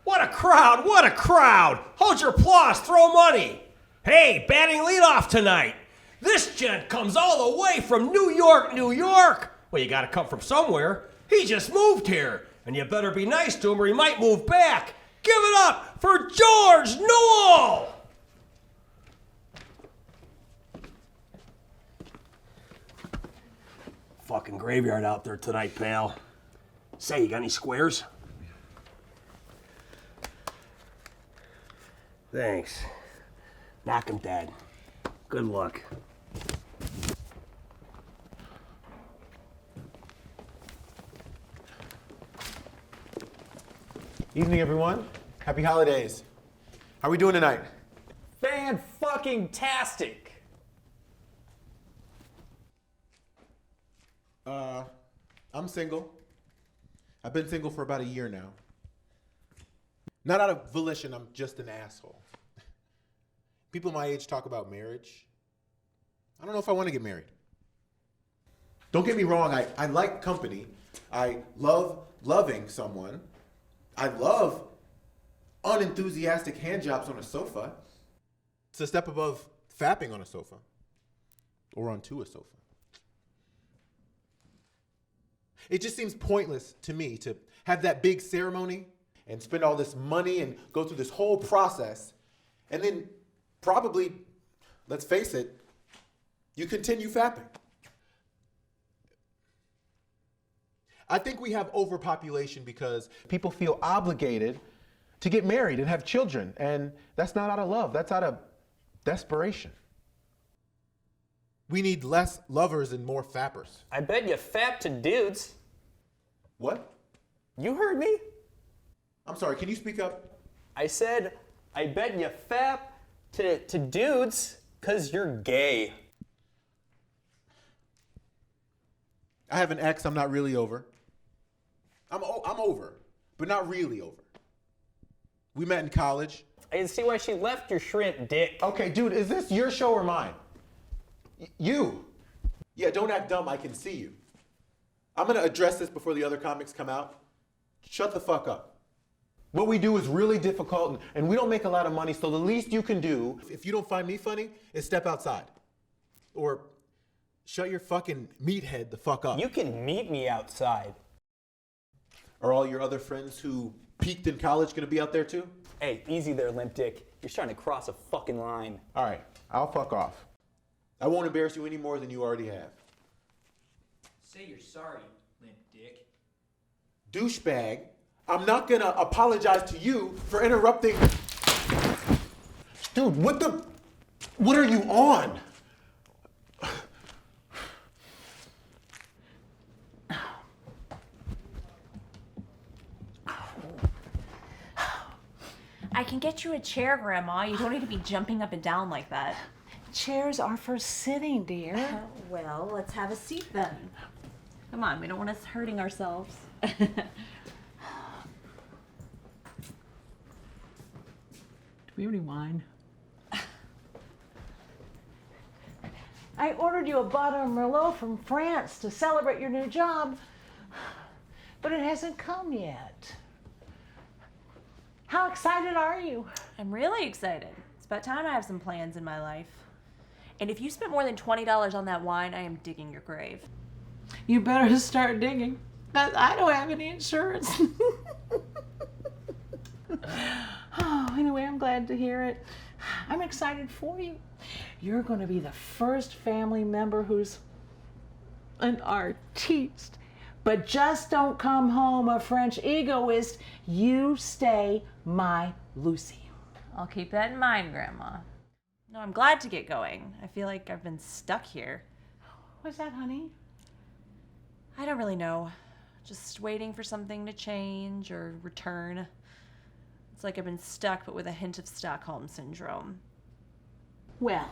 What a crowd, what a crowd! Hold your applause, throw money! Hey, batting leadoff tonight! This gent comes all the way from New York, New York! Well, you gotta come from somewhere. He just moved here, and you better be nice to him or he might move back. Give it up for George Newell! Fucking graveyard out there tonight, pal. Say, you got any squares? Thanks. Knock him dead. Good luck. Evening, everyone. Happy holidays. How are we doing tonight? Fan-fucking-tastic. I'm single. I've been single for about a year now. Not out of volition, I'm just an asshole. People my age talk about marriage. I don't know if I want to get married. Don't get me wrong, I like company. I love loving someone. I love unenthusiastic handjobs on a sofa. It's a step above fapping on a sofa or onto a sofa. It just seems pointless to me to have that big ceremony and spend all this money and go through this whole process and then probably, let's face it, you continue fapping. I think we have overpopulation because people feel obligated to get married and have children, and that's not out of love, that's out of desperation. We need less lovers and more fappers. I bet you fap to dudes. What? You heard me? I'm sorry, can you speak up? I said, I bet you fap to dudes because you're gay. I have an ex I'm not really over. I'm over, but not really over. We met in college. I can see why she left your shrimp dick. Okay, dude, is this your show or mine? You. Yeah, don't act dumb, I can see you. I'm gonna address this before the other comics come out. Shut the fuck up. What we do is really difficult, and we don't make a lot of money, so the least you can do, if you don't find me funny, is step outside. Or shut your fucking meathead the fuck up. You can meet me outside. Are all your other friends who peaked in college gonna be out there too? Hey, easy there, limp dick. You're trying to cross a fucking line. All right, I'll fuck off. I won't embarrass you any more than you already have. Say you're sorry, limp dick. Douchebag, I'm not gonna apologize to you for interrupting. Dude, what are you on? I can get you a chair, Grandma. You don't need to be jumping up and down like that. Chairs are for sitting, dear. Well, let's have a seat then. Come on, we don't want us hurting ourselves. Do we have any wine? I ordered you a bottle of Merlot from France to celebrate your new job, but it hasn't come yet. How excited are you? I'm really excited. It's about time I have some plans in my life. And if you spent more than $20 on that wine, I am digging your grave. You better start digging. I don't have any insurance. Oh, anyway, I'm glad to hear it. I'm excited for you. You're going to be the first family member who's an artiste. But just don't come home a French egoist. You stay my Lucy. I'll keep that in mind, Grandma. No, I'm glad to get going. I feel like I've been stuck here. What's that, honey? I don't really know. Just waiting for something to change or return. It's like I've been stuck, but with a hint of Stockholm Syndrome. Well,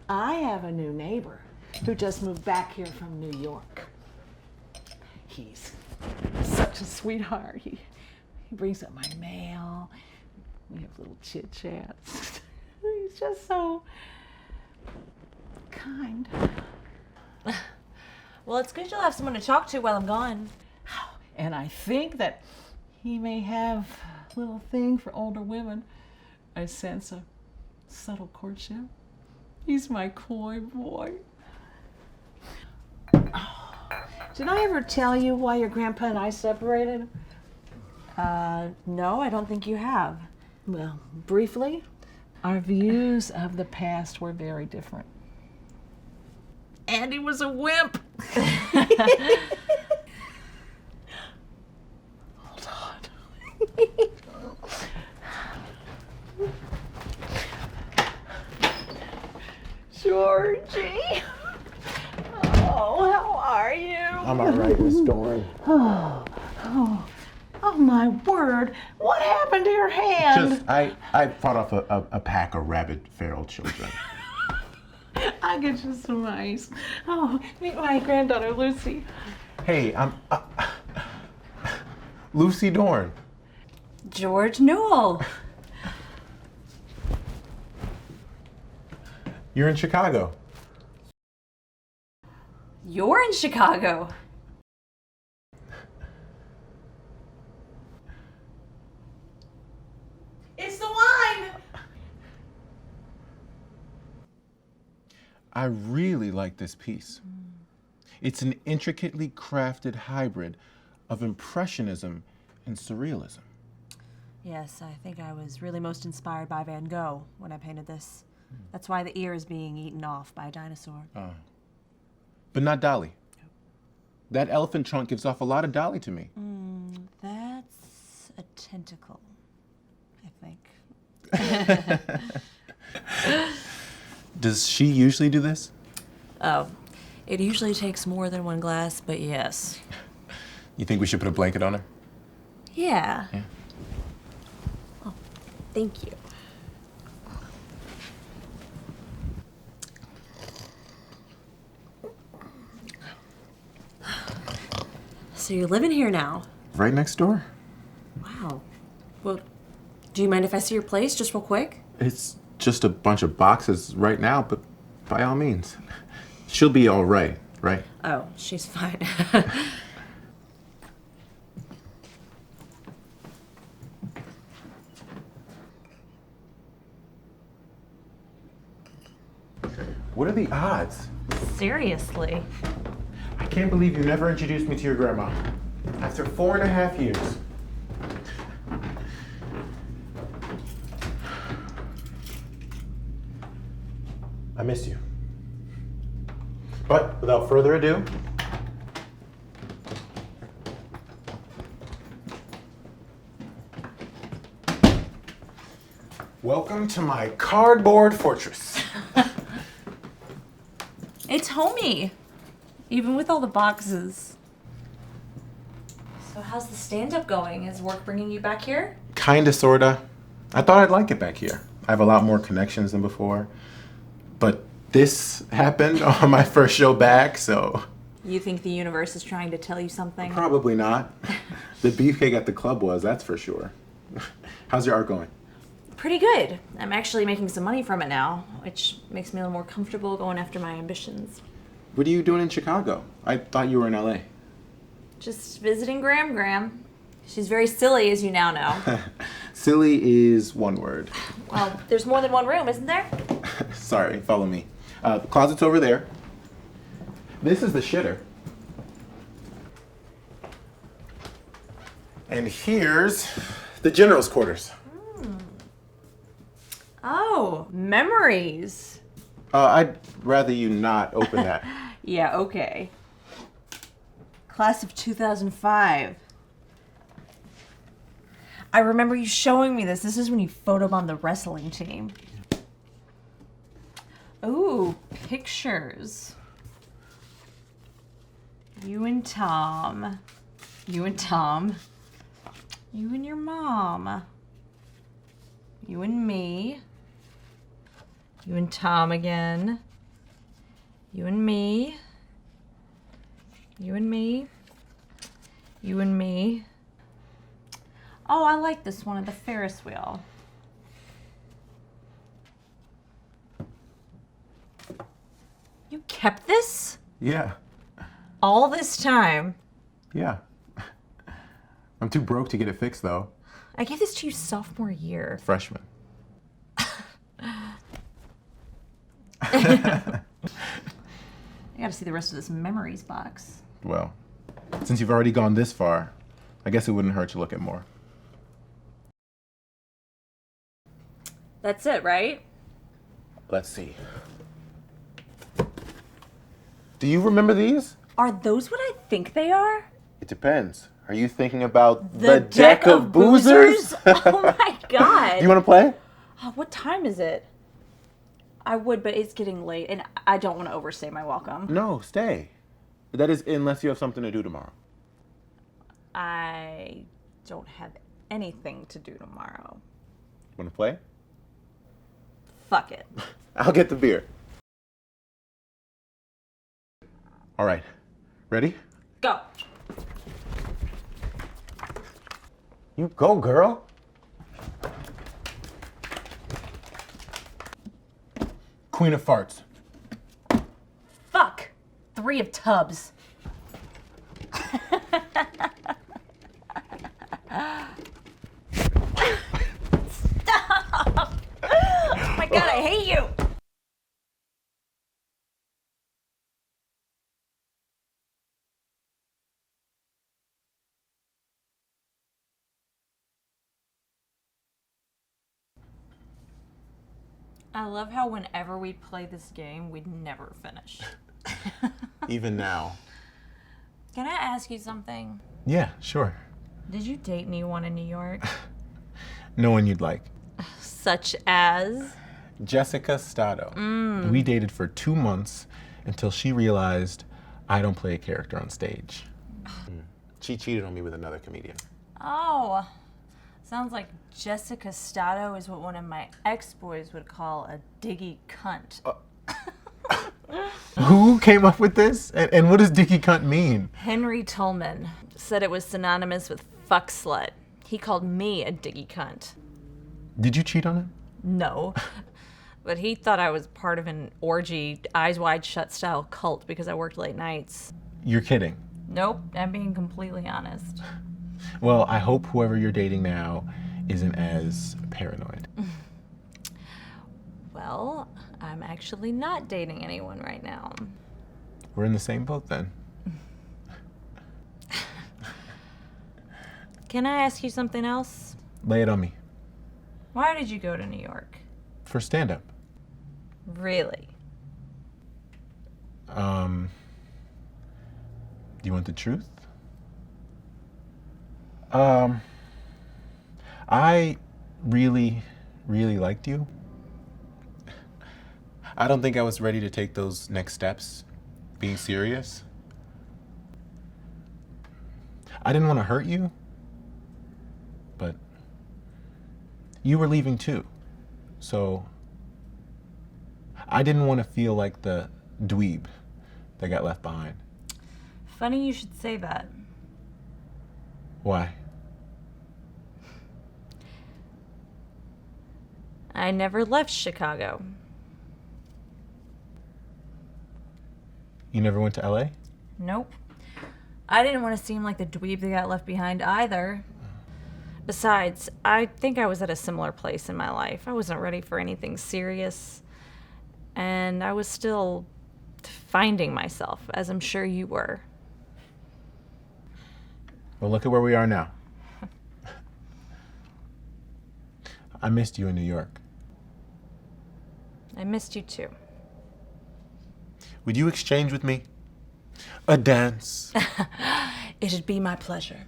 I have a new neighbor who just moved back here from New York. He's such a sweetheart. He brings up my mail. We have little chit chats. He's just so kind. Well, it's good you'll have someone to talk to while I'm gone. And I think that he may have little thing for older women. I sense a subtle courtship. He's my coy boy. Did I ever tell you why your grandpa and I separated? No, I don't think you have. Well, briefly, our views of the past were very different. Andy was a wimp. Hold on. Georgie. Oh, how are you? I'm all right, Miss Dorn. Oh my word! What happened to your hand? Just, I fought off a pack of rabid feral children. I'll get you some ice. Oh, meet my granddaughter, Lucy. Hey, I'm Lucy Dorn. George Newell. You're in Chicago. You're in Chicago. It's the wine! I really like this piece. It's an intricately crafted hybrid of Impressionism and Surrealism. Yes, I think I was really most inspired by Van Gogh when I painted this. That's why the ear is being eaten off by a dinosaur. But not Dolly. That elephant trunk gives off a lot of Dolly to me. That's a tentacle, I think. Does she usually do this? Oh, it usually takes more than one glass, but yes. You think we should put a blanket on her? Yeah. Yeah. Oh, thank you. So you're living here now? Right next door. Wow. Well, do you mind if I see your place just real quick? It's just a bunch of boxes right now, but by all means. She'll be all right, right? Oh, she's fine. What are the odds? Seriously. I can't believe you never introduced me to your grandma. After 4.5 years. I miss you. But without further ado, welcome to my cardboard fortress. It's homey, even with all the boxes. So how's the stand-up going? Is work bringing you back here? Kinda, sorta. I thought I'd like it back here. I have a lot more connections than before. But this happened on my first show back, so You think the universe is trying to tell you something? probably not. The beefcake at the club was, that's for sure. How's your art going? Pretty good. I'm actually making some money from it now, which makes me a little more comfortable going after my ambitions. What are you doing in Chicago? I thought you were in LA. Just visiting Gram. She's very silly, as you now know. Silly is one word. Well, there's more than one room, isn't there? Sorry, follow me. The closet's over there. This is the shitter. And here's the general's quarters. Oh, memories. I'd rather you not open that. Yeah, okay. Class of 2005. I remember you showing me this. This is when you photobombed the wrestling team. Ooh, pictures. You and Tom. You and Tom. You and your mom. You and me. You and Tom again. You and me. You and me. You and me. Oh, I like this one of the Ferris wheel. You kept this? Yeah, All this time? yeah. I'm too broke to get it fixed though. I gave this to you sophomore year. Freshman. I gotta see the rest of this memories box. Well, since you've already gone this far, I guess it wouldn't hurt to look at more. That's it, right? Let's see. Do you remember these? Are those what I think they are? It depends. Are you thinking about The deck of boozers? Oh my god. You want to play? Oh, what time is it? I would, but it's getting late, and I don't want to overstay my welcome. No, stay. That is unless you have something to do tomorrow. I don't have anything to do tomorrow. Want to play? Fuck it. I'll get the beer. All right. Ready? Go. You go, girl. Queen of farts. Fuck. 3 of tubs. Stop! Oh my god, I hate you! I love how whenever we play this game, we'd never finish. Even now. Can I ask you something? Yeah, sure. Did you date anyone in New York? No one you'd like. Such as? Jessica Stato. We dated for 2 months until she realized I don't play a character on stage. She cheated on me with another comedian. Oh, sounds like Jessica Stato is what one of my ex-boys would call a diggy cunt. Who came up with this? And what does dicky cunt mean? Henry Tolman said it was synonymous with fuck slut. He called me a diggy cunt. Did you cheat on him? No. But he thought I was part of an orgy, eyes wide shut style cult because I worked late nights. You're kidding. Nope, I'm being completely honest. Well, I hope whoever you're dating now isn't as paranoid. Well, I'm actually not dating anyone right now. We're in the same boat then. Can I ask you something else? Lay it on me. Why did you go to New York? For stand-up. Really? Do you want the truth? I really, really liked you. I don't think I was ready to take those next steps, being serious. I didn't want to hurt you, but you were leaving too. So I didn't want to feel like the dweeb that got left behind. Funny you should say that. Why? I never left Chicago. You never went to LA? Nope. I didn't want to seem like the dweeb that got left behind either. Besides, I think I was at a similar place in my life. I wasn't ready for anything serious. And I was still finding myself, as I'm sure you were. Well, look at where we are now. I missed you in New York. I missed you too. Would you exchange with me? A dance. It'd be my pleasure.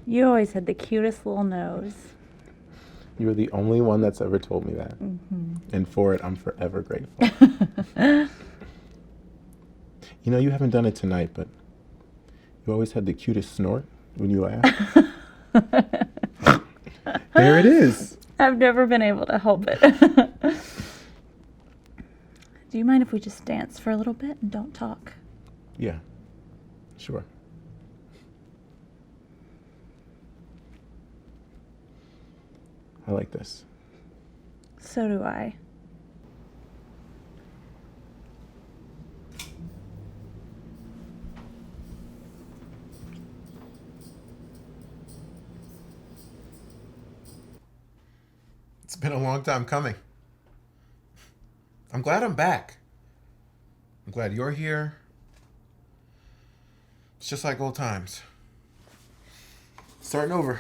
You always had the cutest little nose. You're the only one that's ever told me that. And for it, I'm forever grateful. You know, you haven't done it tonight, but you always had the cutest snort when you laugh. There it is. I've never been able to help it. Do you mind if we just dance for a little bit and don't talk? Yeah, sure. I like this. So do I. It's been a long time coming. I'm glad I'm back. I'm glad you're here. It's just like old times. Starting over.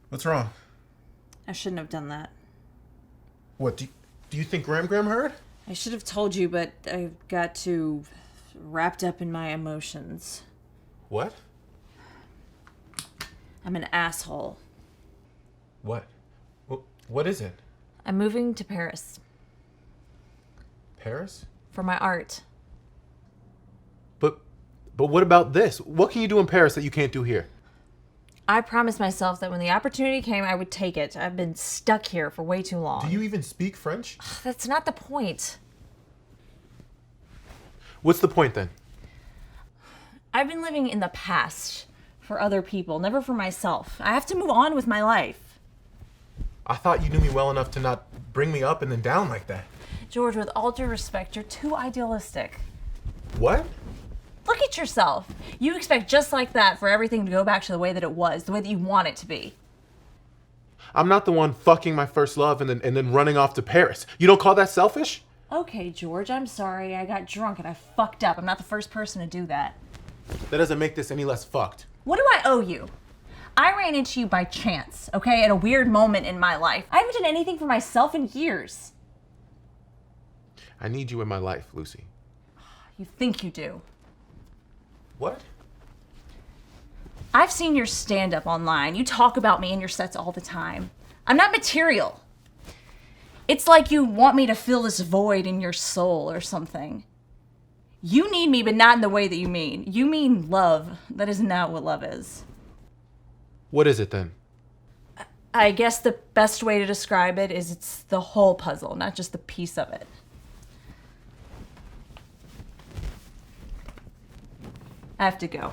What's wrong? I shouldn't have done that. What, do you think Graham heard? I should have told you, but I got too wrapped up in my emotions. What? I'm an asshole. What? What is it? I'm moving to Paris Paris? for my art. But what about this? What can you do in Paris that you can't do here? I promised myself that when the opportunity came, I would take it. I've been stuck here for way too long. Do you even speak French? That's not the point. What's the point then? I've been living in the past for other people, never for myself. I have to move on with my life. I thought you knew me well enough to not bring me up and then down like that. George, with all due respect, you're too idealistic. What? Look at yourself. You expect just like that for everything to go back to the way that it was, the way that you want it to be. I'm not the one fucking my first love and then running off to Paris. You don't call that selfish? Okay, George, I'm sorry. I got drunk and I fucked up. I'm not the first person to do that. That doesn't make this any less fucked. What do I owe you? I ran into you by chance, okay, at a weird moment in my life. I haven't done anything for myself in years. I need you in my life, Lucy. You think you do. What? I've seen your stand-up online. You talk about me in your sets all the time. I'm not material. It's like you want me to fill this void in your soul or something. You need me, but not in the way that you mean. You mean love. That is not what love is. What is it then? I guess the best way to describe it is it's the whole puzzle, not just the piece of it. I have to go.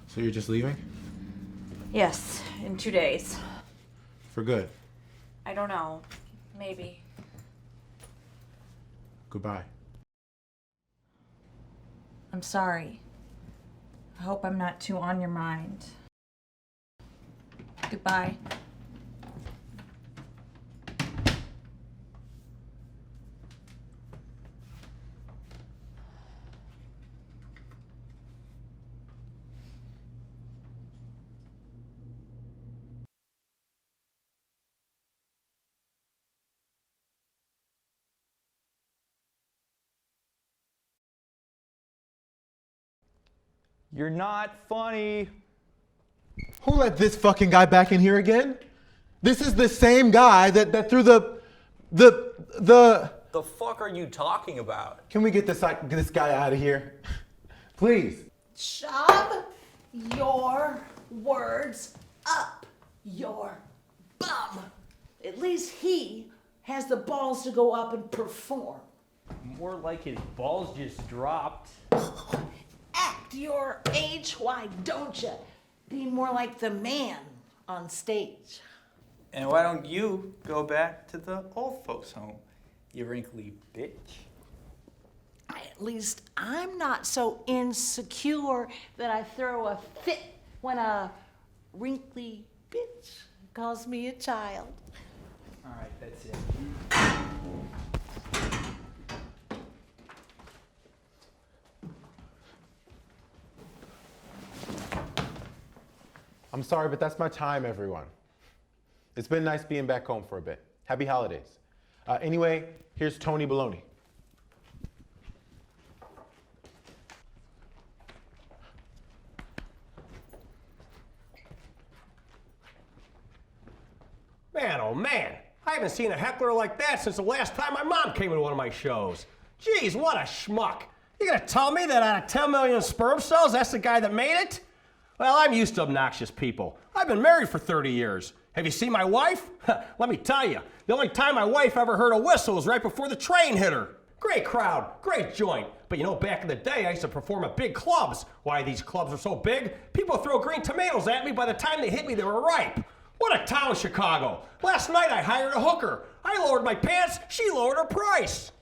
So you're just leaving? Yes, in 2 days. For good. I don't know. Maybe. Goodbye. I'm sorry. I hope I'm not too on your mind. Goodbye. You're not funny. Who let this fucking guy back in here again? This is the same guy that threw the. The fuck are you talking about? Can we get this guy out of here? Please. Shove your words up your bum. At least he has the balls to go up and perform. More like his balls just dropped. Act your age, why don't you? Be more like the man on stage. And why don't you go back to the old folks' home, you wrinkly bitch? At least I'm not so insecure that I throw a fit when a wrinkly bitch calls me a child. All right, that's it. I'm sorry, but that's my time, everyone. It's been nice being back home for a bit. Happy holidays. Anyway, here's Toni Baloni. Man, oh man, I haven't seen a heckler like that since the last time my mom came to one of my shows. Geez, what a schmuck. You gonna tell me that out of 10 million sperm cells, that's the guy that made it? Well, I'm used to obnoxious people. I've been married for 30 years. Have you seen my wife? Let me tell you, the only time my wife ever heard a whistle was right before the train hit her. Great crowd, great joint. But you know, back in the day, I used to perform at big clubs. Why these clubs are so big? People throw green tomatoes at me. By the time they hit me, they were ripe. What a town, Chicago. Last night I hired a hooker. I lowered my pants, she lowered her price.